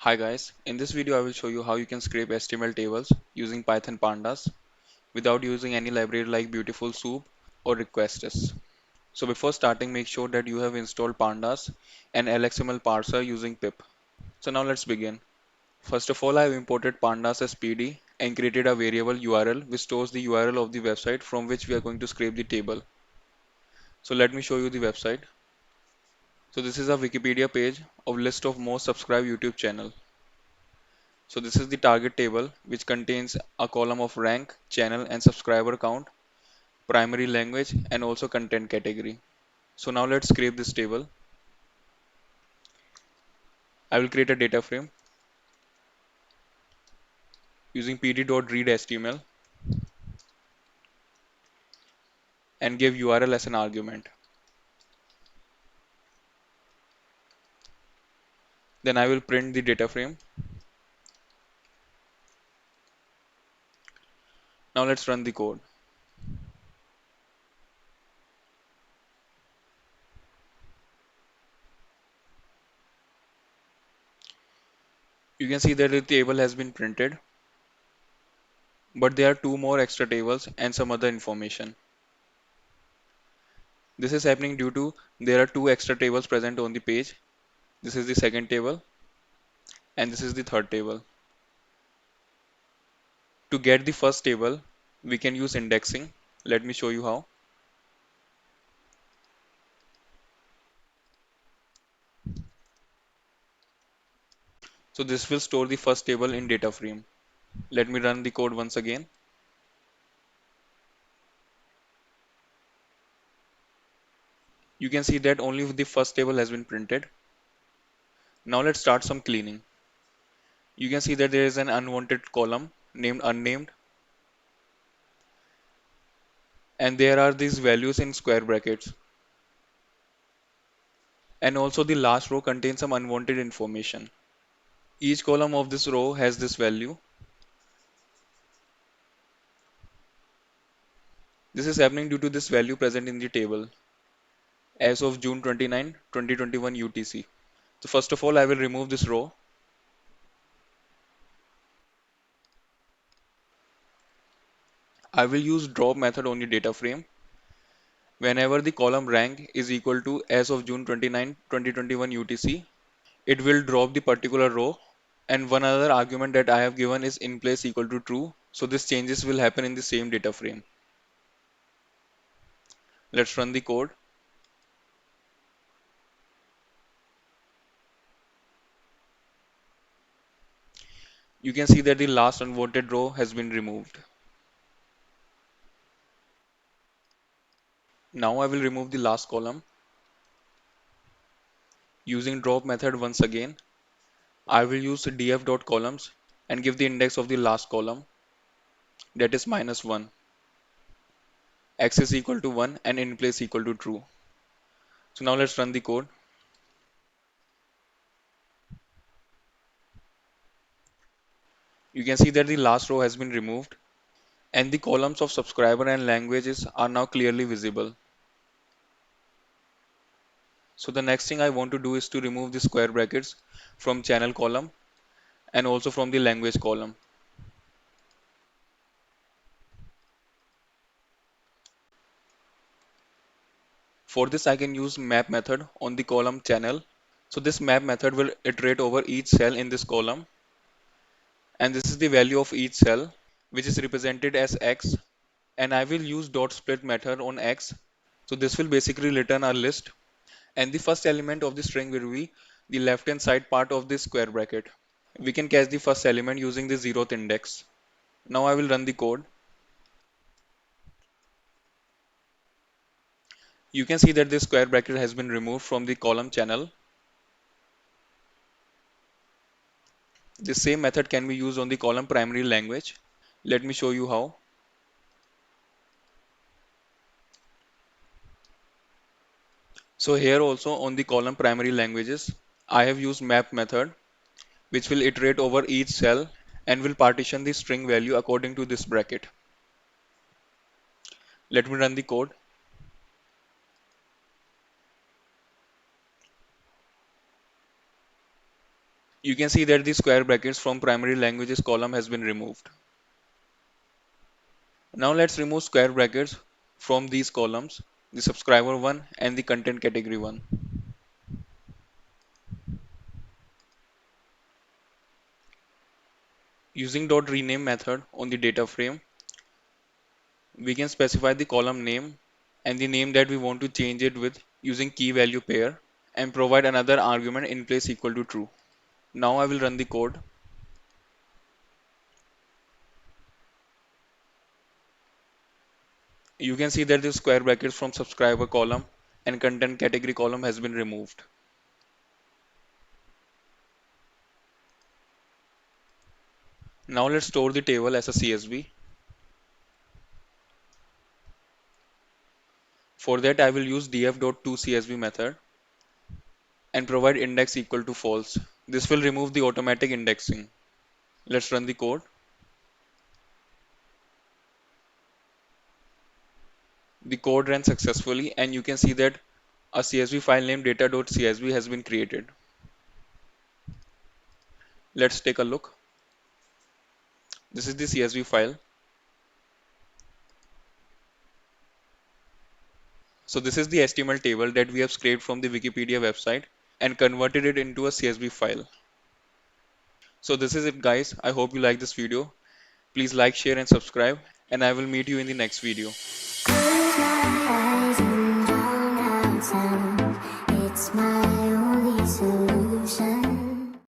Hi guys, in this video I will show you how you can scrape HTML tables using Python pandas without using any library like Beautiful Soup or Requestus. So before starting, make sure that you have installed pandas and LXML parser using pip. So now let's begin. First of all, I have imported pandas as PD and created a variable URL which stores the URL of the website from which we are going to scrape the table. So let me show you the website. So this is a Wikipedia page of list of most subscribed YouTube channel. So this is the target table which contains a column of rank, channel and subscriber count, primary language and also content category. So now let's scrape this table. I will create a data frame using pd.readhtml and give URL as an argument. Then I will print the data frame. Now let's run the code. You can see that the table has been printed, but there are two more extra tables and some other information. This is happening due to there are two extra tables present on the page. This is the second table and this is the third table. To get the first table, we can use indexing. Let me show you how. So this will store the first table in data frame. Let me run the code once again. You can see that only the first table has been printed. Now let's start some cleaning. You can see that there is an unwanted column named unnamed, and there are these values in square brackets. And also the last row contains some unwanted information. Each column of this row has this value. This is happening due to this value present in the table as of June 29, 2021 UTC. So first of all, I will remove this row. I will use drop method on the data frame. Whenever the column rank is equal to as of June 29, 2021 UTC, it will drop the particular row. And one other argument that I have given is in place equal to true. So this changes will happen in the same data frame. Let's run the code. You can see that the last unwanted row has been removed. Now I will remove the last column. Using drop method once again, I will use df.columns and give the index of the last column, that is -1. X is equal to 1 and in place equal to true. So now let's run the code. You can see that the last row has been removed and the columns of subscriber and languages are now clearly visible. So the next thing I want to do is to remove the square brackets from channel column and also from the language column. For this I can use map method on the column channel. So this map method will iterate over each cell in this column, and this is the value of each cell which is represented as X, and I will use dot split method on X. So this will basically return a list, and the first element of the string will be the left hand side part of this square bracket. We can catch the first element using the 0th index. Now I will run the code. You can see that this square bracket has been removed from the column channel. The same method can be used on the column primary language. Let me show you how. So here also on the column primary languages, I have used map method which will iterate over each cell and will partition the string value according to this bracket. Let me run the code. You can see that the square brackets from primary languages column has been removed. Now let's remove square brackets from these columns, the subscriber one and the content category one. Using .rename method on the data frame, we can specify the column name and the name that we want to change it with using key value pair and provide another argument in place equal to true. Now I will run the code. You can see that the square brackets from subscriber column and content category column has been removed. Now let's store the table as a CSV. For that I will use df.toCSV method and provide index equal to false. This will remove the automatic indexing. Let's run the code. The code ran successfully and you can see that a CSV file named data.csv has been created. Let's take a look. This is the CSV file. So this is the HTML table that we have scraped from the Wikipedia website and converted it into a CSV file. So this is it guys. I hope you like this video. Please like, share and subscribe and I will meet you in the next video.